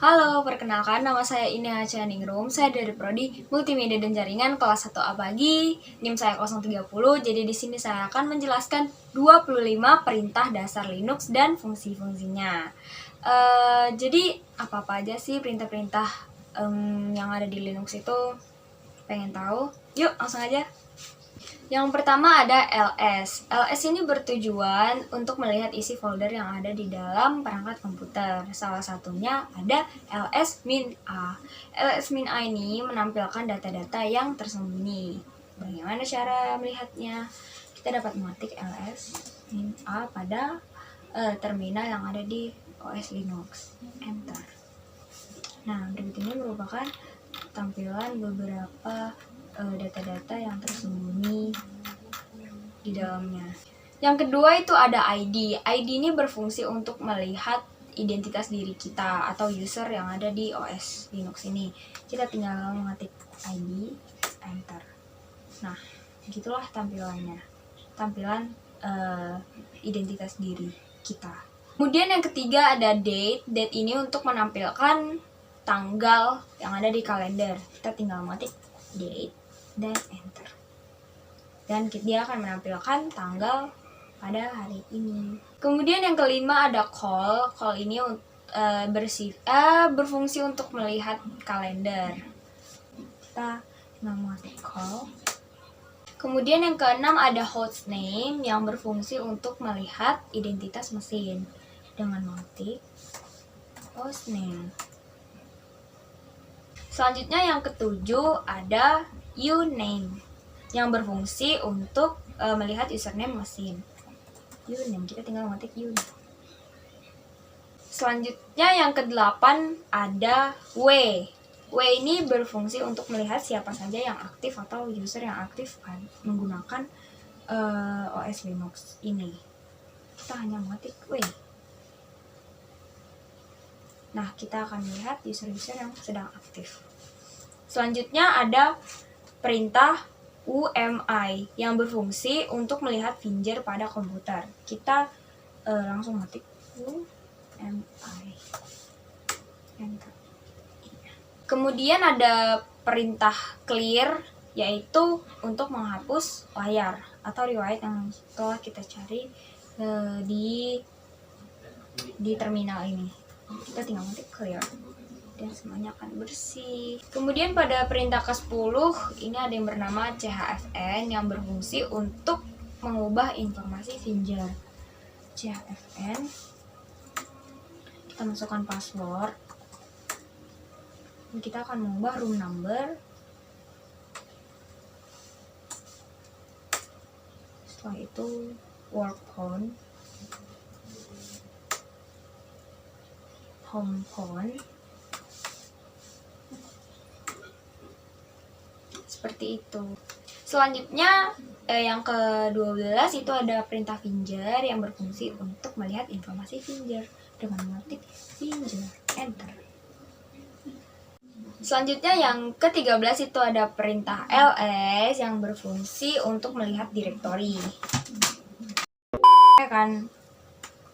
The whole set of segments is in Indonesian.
Halo, perkenalkan nama saya Ina Chaningrum. Saya dari Prodi Multimedia dan Jaringan kelas 1A pagi, NIM saya 030. Jadi di sini saya akan menjelaskan 25 perintah dasar Linux dan fungsi-fungsinya. Jadi apa-apa aja sih perintah-perintah yang ada di Linux itu? Pengen tahu? Yuk, langsung aja. Yang pertama ada ls. ls ini bertujuan untuk melihat isi folder yang ada di dalam perangkat komputer. Salah satunya ada ls-a. ls-a ini menampilkan data-data yang tersembunyi. Bagaimana cara melihatnya? Kita dapat mengetik ls-a pada terminal yang ada di OS Linux. Enter. Nah, berikut ini merupakan tampilan beberapa data-data yang tersembunyi di dalamnya. Yang kedua itu ada ID. ID ini berfungsi untuk melihat identitas diri kita atau user yang ada di OS Linux ini. Kita tinggal mengetik ID, enter. Nah, begitulah tampilannya. Tampilan identitas diri kita. Kemudian yang ketiga ada date. Date ini untuk menampilkan tanggal yang ada di kalender. Kita tinggal mengetik date dan enter. Dan dia akan menampilkan tanggal pada hari ini. Kemudian yang kelima ada call. Call ini berfungsi untuk melihat kalender. Kita tinggal mengetik call. Kemudian yang keenam ada hostname yang berfungsi untuk melihat identitas mesin dengan mengetik hostname. Selanjutnya yang ketujuh ada uname yang berfungsi untuk melihat username mesin. Uname, kita tinggal mengetik uname. Selanjutnya yang kedelapan ada w. W ini berfungsi untuk melihat siapa saja yang aktif atau user yang aktif menggunakan OS Linux ini. Kita hanya mengetik w. Nah, kita akan melihat user-user yang sedang aktif. Selanjutnya ada perintah UMI yang berfungsi untuk melihat finger pada komputer. Kita langsung ketik UMI. Enter. Kemudian ada perintah clear, yaitu untuk menghapus layar atau riwayat yang telah kita cari di terminal ini. Kita tinggal ketik clear dan semuanya akan bersih. Kemudian pada perintah ke-10 ini ada yang bernama chfn yang berfungsi untuk mengubah informasi finger. Chfn, kita masukkan password. Kita akan mengubah room number. Setelah itu work phone, home phone, seperti itu. Selanjutnya yang ke-12 itu ada perintah finger yang berfungsi untuk melihat informasi finger dengan mengetik finger, enter. Selanjutnya yang ke-13 itu ada perintah ls yang berfungsi untuk melihat direktori. Saya akan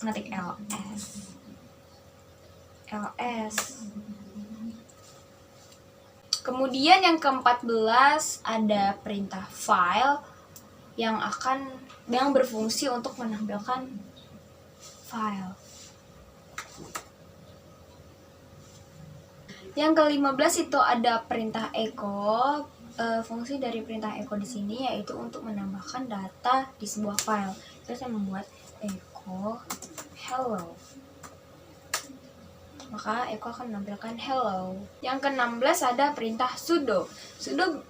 mengetik ls. Kemudian yang ke-14 ada perintah file yang berfungsi untuk menampilkan file. Yang ke-15 itu ada perintah echo. Fungsi dari perintah echo di sini yaitu untuk menambahkan data di sebuah file. Terus saya membuat echo hello. Maka echo akan menampilkan hello. Yang ke-16 ada perintah sudo. Sudo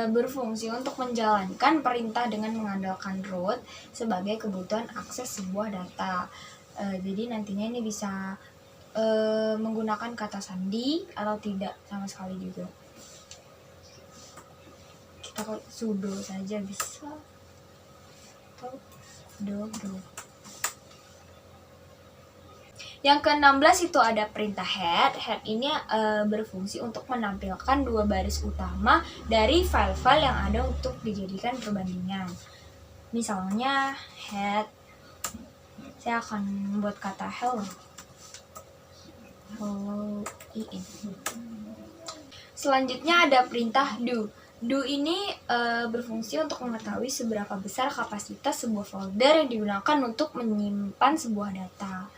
berfungsi untuk menjalankan perintah dengan mengandalkan root sebagai kebutuhan akses sebuah data. Jadi nantinya ini bisa menggunakan kata sandi atau tidak sama sekali juga. Kita kok sudo saja bisa atau do. Yang ke-16 itu ada perintah head. Head ini berfungsi untuk menampilkan dua baris utama dari file-file yang ada untuk dijadikan perbandingan. Misalnya head, saya akan membuat kata hello. in. Selanjutnya ada perintah do. Do ini berfungsi untuk mengetahui seberapa besar kapasitas sebuah folder yang digunakan untuk menyimpan sebuah data.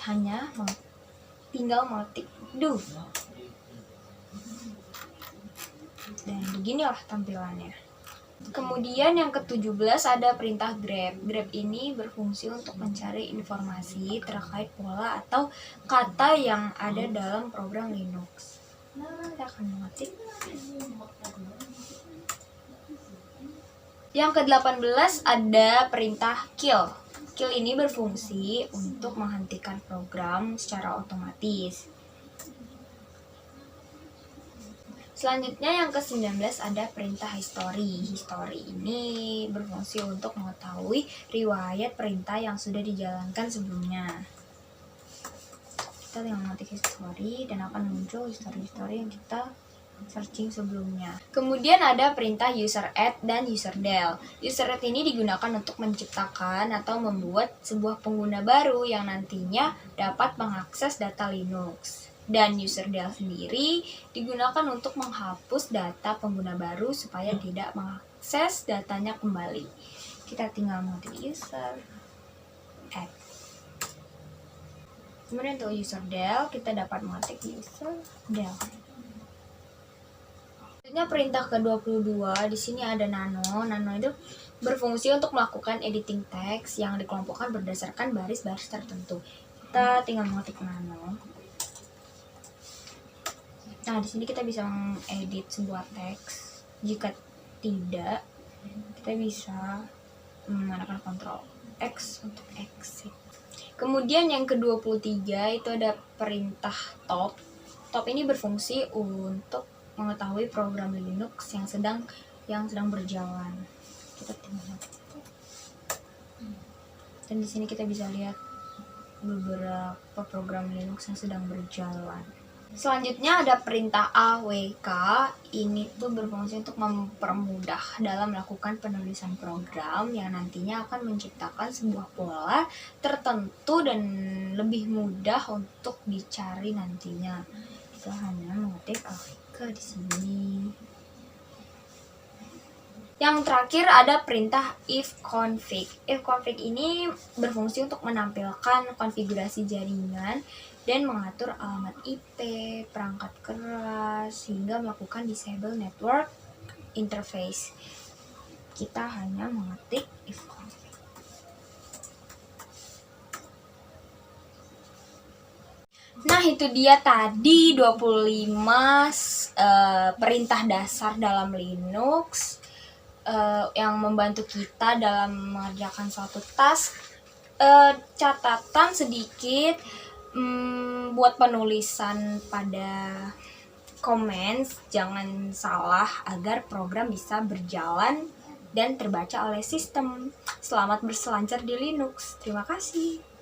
Hanya tinggal mengetik do. Dan beginilah tampilannya. Kemudian yang ke-17 ada perintah grep. Grep ini berfungsi untuk mencari informasi terkait pola atau kata yang ada dalam program Linux. Nah, kita akan mengetik. Yang ke-18 ada perintah kill. Kill ini berfungsi untuk menghentikan program secara otomatis. Selanjutnya yang ke-19 ada perintah history. History ini berfungsi untuk mengetahui riwayat perintah yang sudah dijalankan sebelumnya. Kita tinggal mengetik history dan akan muncul history yang kita searching sebelumnya. Kemudian ada perintah user add dan user del. User add ini digunakan untuk menciptakan atau membuat sebuah pengguna baru yang nantinya dapat mengakses data Linux. Dan user del sendiri digunakan untuk menghapus data pengguna baru supaya tidak mengakses datanya kembali. Kita tinggal mengetik user add. Kemudian untuk user del kita dapat mengetik user del. Selanjutnya perintah ke-22, di sini ada nano. Nano itu berfungsi untuk melakukan editing teks yang dikelompokkan berdasarkan baris-baris tertentu. Kita tinggal mengetik nano. Nah, di sini kita bisa mengedit sebuah teks. Jika tidak, kita bisa menggunakan Ctrl X untuk exit. Kemudian yang ke-23 itu ada perintah top. Top ini berfungsi untuk mengetahui program Linux yang sedang berjalan. Kita tinggal. Dan di sini kita bisa lihat beberapa program Linux yang sedang berjalan. Selanjutnya ada perintah awk. Ini tuh berfungsi untuk mempermudah dalam melakukan penulisan program yang nantinya akan menciptakan sebuah pola tertentu dan lebih mudah untuk dicari nantinya. Kita hanya mengetik awk di sini. Yang terakhir ada perintah ifconfig. Ifconfig ini berfungsi untuk menampilkan konfigurasi jaringan dan mengatur alamat IP, perangkat keras, hingga melakukan disable network interface. Kita hanya mengetik ifconfig. Nah, itu dia tadi 25 perintah dasar dalam Linux yang membantu kita dalam mengerjakan suatu task. Catatan sedikit buat penulisan pada komen, jangan salah agar program bisa berjalan dan terbaca oleh sistem. Selamat berselancar di Linux. Terima kasih.